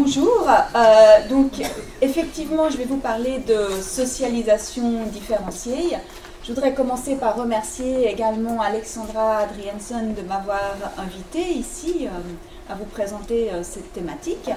Bonjour, donc effectivement je vais vous parler de socialisation différenciée. Je voudrais commencer par remercier également Alexandra Adrienson de m'avoir invité ici à vous présenter cette thématique.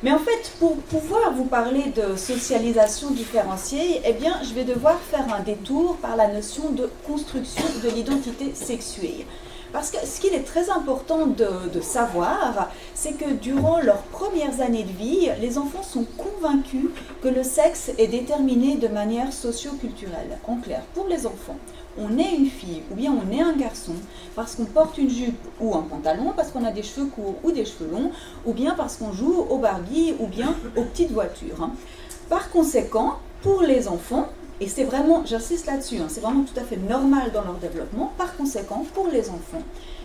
Mais en fait, pour pouvoir vous parler de socialisation différenciée, eh bien, je vais devoir faire un détour par la notion de construction de l'identité sexuée. Parce que ce qu'il est très important de savoir, c'est que durant leurs premières années de vie, les enfants sont convaincus que le sexe est déterminé de manière socio-culturelle. En clair, pour les enfants, on est une fille ou bien on est un garçon parce qu'on porte une jupe ou un pantalon, parce qu'on a des cheveux courts ou des cheveux longs, ou bien parce qu'on joue aux Barbie ou bien aux petites voitures. Par conséquent, pour les enfants, et c'est vraiment, j'insiste là-dessus, c'est vraiment tout à fait normal dans leur développement. Par conséquent, pour les enfants,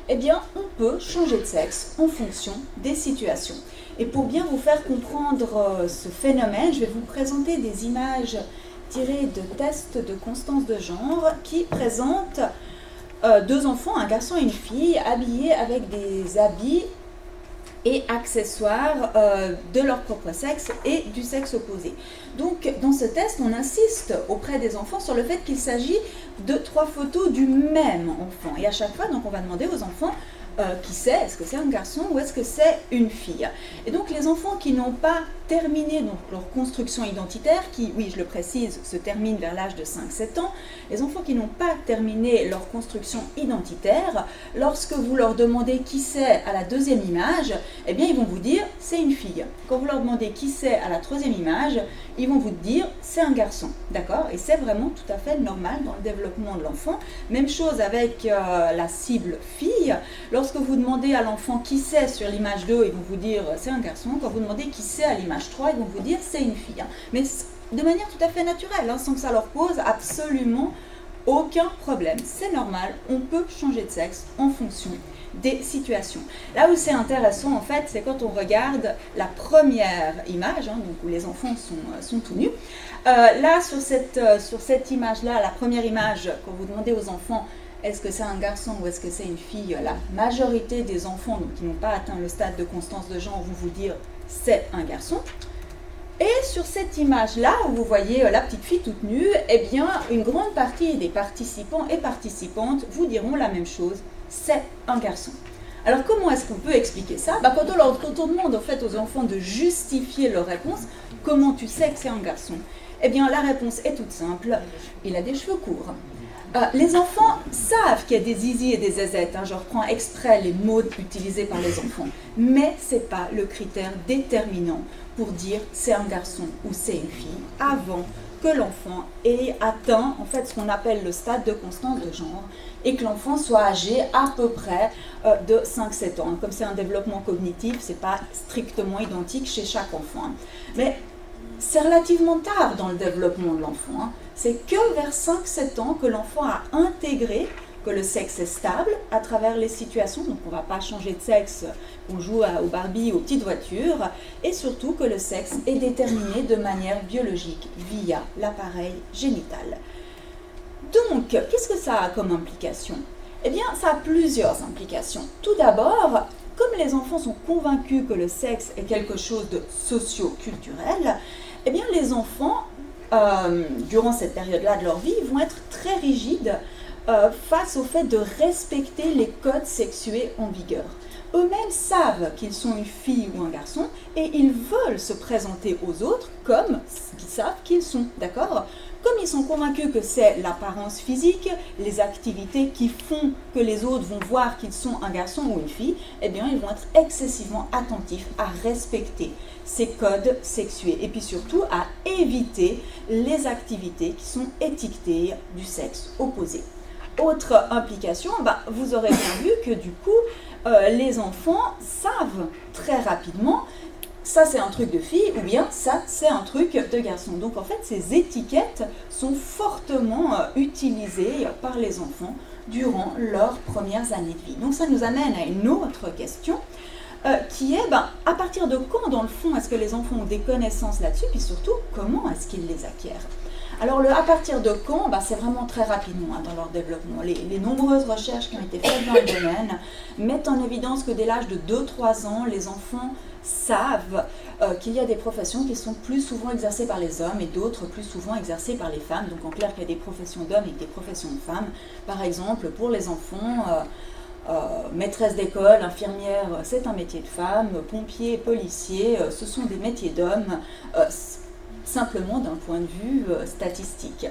eh bien, on peut changer de sexe en fonction des situations. Et pour bien vous faire comprendre ce phénomène, je vais vous présenter des images tirées de tests de constance de genre qui présentent deux enfants, un garçon et une fille, habillés avec des habits et accessoires de leur propre sexe et du sexe opposé. Donc, dans ce test, on insiste auprès des enfants sur le fait qu'il s'agit de 3 photos du même enfant. Et à chaque fois, donc, on va demander aux enfants qui c'est, est-ce que c'est un garçon ou est-ce que c'est une fille. Et donc, les enfants qui n'ont pas terminé donc, leur construction identitaire, qui, oui, je le précise, se termine vers l'âge de 5-7 ans, les enfants qui n'ont pas terminé leur construction identitaire, lorsque vous leur demandez qui c'est à la 2e image, eh bien, ils vont vous dire c'est une fille. Quand vous leur demandez qui c'est à la 3e image, ils vont vous dire c'est un garçon, d'accord? Et c'est vraiment tout à fait normal dans le développement de l'enfant. Même chose avec la cible fille. Lorsque vous demandez à l'enfant qui c'est sur l'image 2, ils vont vous dire c'est un garçon. Quand vous demandez qui c'est à l'image 3, ils vont vous dire c'est une fille. Mais de manière tout à fait naturelle, sans que ça leur pose absolument aucun problème. C'est normal, on peut changer de sexe en fonction des situations. Là où c'est intéressant, en fait, c'est quand on regarde la première image, donc où les enfants sont tout nus. Là, sur cette image-là, la première image, quand vous demandez aux enfants est-ce que c'est un garçon ou est-ce que c'est une fille, la majorité des enfants donc, qui n'ont pas atteint le stade de constance de genre vont vous dire c'est un garçon. Et sur cette image-là, où vous voyez la petite fille toute nue, eh bien, une grande partie des participants et participantes vous diront la même chose, c'est un garçon. Alors, comment est-ce qu'on peut expliquer ça? Quand on demande en fait, aux enfants de justifier leur réponse, comment tu sais que c'est un garçon? Eh bien, la réponse est toute simple, il a des cheveux courts. Les enfants savent qu'il y a des zizi et des zézettes, je reprends exprès les mots utilisés par les enfants, mais ce n'est pas le critère déterminant pour dire c'est un garçon ou c'est une fille avant que l'enfant ait atteint en fait ce qu'on appelle le stade de constance de genre et que l'enfant soit âgé à peu près de 5-7 ans. Comme c'est un développement cognitif, ce n'est pas strictement identique chez chaque enfant. Mais c'est relativement tard dans le développement de l'enfant. C'est que vers 5-7 ans que l'enfant a intégré que le sexe est stable à travers les situations, donc on ne va pas changer de sexe, on joue aux Barbie, aux petites voitures, et surtout que le sexe est déterminé de manière biologique via l'appareil génital. Donc, qu'est-ce que ça a comme implication? Eh bien, ça a plusieurs implications. Tout d'abord, comme les enfants sont convaincus que le sexe est quelque chose de socio-culturel, eh bien, les enfants, durant cette période-là de leur vie, vont être très rigides face au fait de respecter les codes sexués en vigueur. Eux-mêmes savent qu'ils sont une fille ou un garçon et ils veulent se présenter aux autres comme ils savent qu'ils sont, d'accord? Comme ils sont convaincus que c'est l'apparence physique, les activités qui font que les autres vont voir qu'ils sont un garçon ou une fille, eh bien ils vont être excessivement attentifs à respecter ces codes sexués et puis surtout à éviter les activités qui sont étiquetées du sexe opposé. Autre implication, vous aurez bien vu que du coup, les enfants savent très rapidement ça c'est un truc de fille ou bien ça c'est un truc de garçon. Donc en fait ces étiquettes sont fortement utilisées par les enfants durant leurs premières années de vie. Donc ça nous amène à une autre question qui est à partir de quand dans le fond est-ce que les enfants ont des connaissances là-dessus, puis surtout comment est-ce qu'ils les acquièrent. Alors, à partir de quand, c'est vraiment très rapidement dans leur développement. Les nombreuses recherches qui ont été faites dans le domaine mettent en évidence que dès l'âge de 2-3 ans, les enfants savent qu'il y a des professions qui sont plus souvent exercées par les hommes et d'autres plus souvent exercées par les femmes. Donc en clair, qu'il y a des professions d'hommes et des professions de femmes. Par exemple, pour les enfants, maîtresse d'école, infirmière, c'est un métier de femme, pompier, policier, ce sont des métiers d'hommes, simplement d'un point de vue statistique.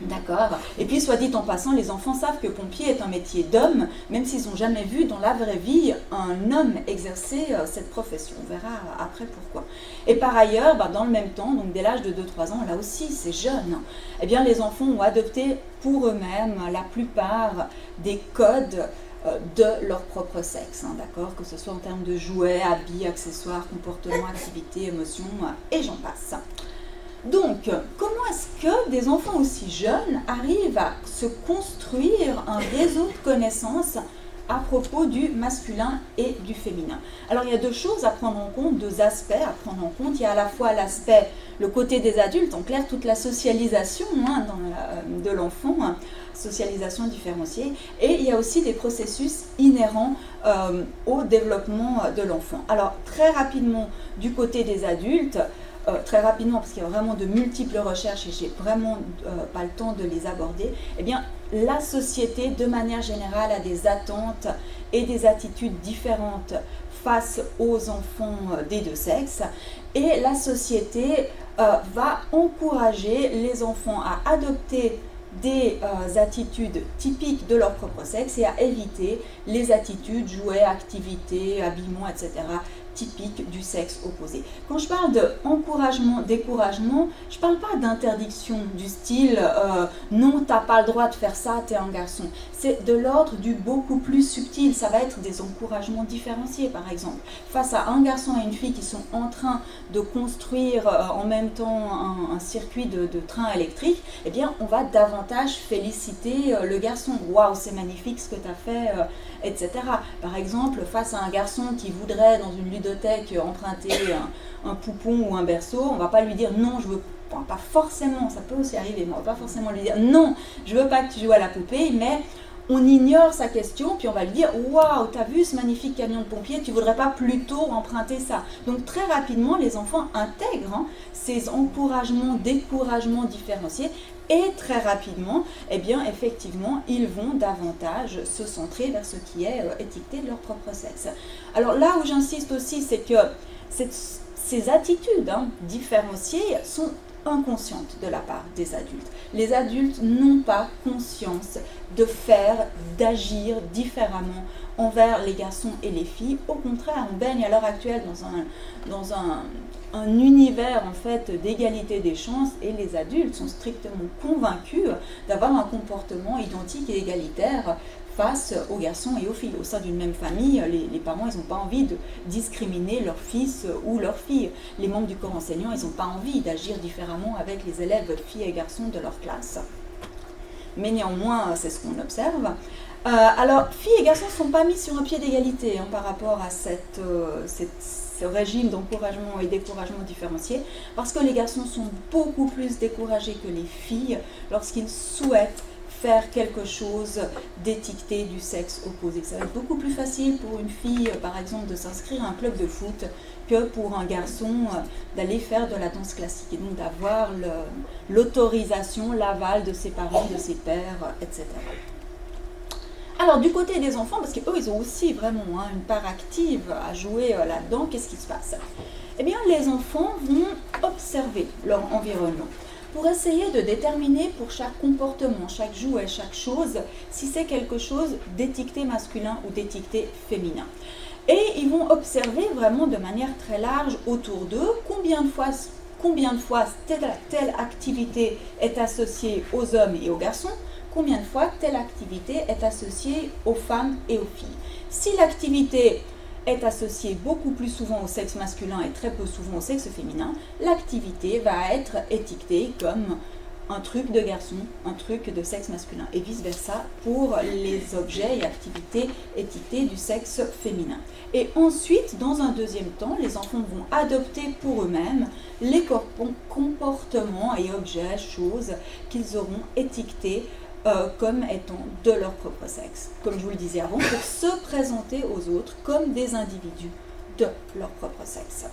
D'accord. Et puis, soit dit en passant, les enfants savent que pompier est un métier d'homme, même s'ils n'ont jamais vu dans la vraie vie un homme exercer cette profession. On verra après pourquoi. Et par ailleurs, dans le même temps, donc dès l'âge de 2-3 ans, là aussi c'est jeune, eh bien les enfants ont adopté pour eux-mêmes la plupart des codes de leur propre sexe, d'accord, que ce soit en termes de jouets, habits, accessoires, comportements, activités, émotions, et j'en passe. Donc, comment est-ce que des enfants aussi jeunes arrivent à se construire un réseau de connaissances à propos du masculin et du féminin? Alors, il y a deux choses à prendre en compte, deux aspects à prendre en compte. Il y a à la fois l'aspect, le côté des adultes, en clair, toute la socialisation de l'enfant, socialisation différenciée, et il y a aussi des processus inhérents au développement de l'enfant. Alors, très rapidement, du côté des adultes, très rapidement, parce qu'il y a vraiment de multiples recherches et j'ai vraiment pas le temps de les aborder, eh bien, la société, de manière générale, a des attentes et des attitudes différentes face aux enfants des deux sexes, et la société va encourager les enfants à adopter des attitudes typiques de leur propre sexe et à éviter les attitudes, jouets, activités, habillements, etc., typiques du sexe opposé. Quand je parle d'encouragement, découragement, je ne parle pas d'interdiction du style non, tu n'as pas le droit de faire ça, tu es un garçon. C'est de l'ordre du beaucoup plus subtil. Ça va être des encouragements différenciés, par exemple. Face à un garçon et une fille qui sont en train de construire en même temps un circuit de train électrique, eh bien, on va davantage féliciter le garçon. Waouh, c'est magnifique ce que tu as fait, etc. Par exemple, face à un garçon qui voudrait dans une ludothèque emprunter un poupon ou un berceau, on ne va pas lui dire non, je veux pas forcément, ça peut aussi arriver, mais on ne va pas forcément lui dire non, je veux pas que tu joues à la poupée, mais on ignore sa question, puis on va lui dire waouh, t'as vu ce magnifique camion de pompier, tu voudrais pas plutôt emprunter ça? Donc très rapidement, les enfants intègrent ces encouragements, découragements différenciés, et très rapidement, eh bien, effectivement, ils vont davantage se centrer vers ce qui est étiqueté de leur propre sexe. Alors là où j'insiste aussi, c'est que ces attitudes différenciées sont inconscientes de la part des adultes. Les adultes n'ont pas conscience de faire, d'agir différemment envers les garçons et les filles. Au contraire, on baigne à l'heure actuelle dans un univers en fait d'égalité des chances, et les adultes sont strictement convaincus d'avoir un comportement identique et égalitaire face aux garçons et aux filles. Au sein d'une même famille, les parents, ils n'ont pas envie de discriminer leur fils ou leur fille. Les membres du corps enseignant, ils n'ont pas envie d'agir différemment avec les élèves filles et garçons de leur classe. Mais néanmoins, c'est ce qu'on observe. Alors, filles et garçons ne sont pas mis sur un pied d'égalité par rapport à ce régime d'encouragement et découragement différencié, parce que les garçons sont beaucoup plus découragés que les filles lorsqu'ils souhaitent faire quelque chose d'étiqueté du sexe opposé. Ça va être beaucoup plus facile pour une fille, par exemple, de s'inscrire à un club de foot que pour un garçon d'aller faire de la danse classique, et donc d'avoir l'autorisation, l'aval de ses parents, de ses pères, etc. Alors du côté des enfants, parce qu'eux ils ont aussi vraiment une part active à jouer là-dedans, qu'est-ce qui se passe? Eh bien les enfants vont observer leur environnement pour essayer de déterminer pour chaque comportement, chaque jouet, chaque chose, si c'est quelque chose d'étiqueté masculin ou d'étiqueté féminin. Et ils vont observer vraiment de manière très large autour d'eux combien de fois telle activité est associée aux hommes et aux garçons, combien de fois telle activité est associée aux femmes et aux filles. Si l'activité est associée beaucoup plus souvent au sexe masculin et très peu souvent au sexe féminin, l'activité va être étiquetée comme un truc de garçon, un truc de sexe masculin, et vice-versa pour les objets et activités étiquetés du sexe féminin. Et ensuite, dans un deuxième temps, les enfants vont adopter pour eux-mêmes les comportements et objets, choses qu'ils auront étiquetés comme étant de leur propre sexe, comme je vous le disais avant, pour se présenter aux autres comme des individus de leur propre sexe.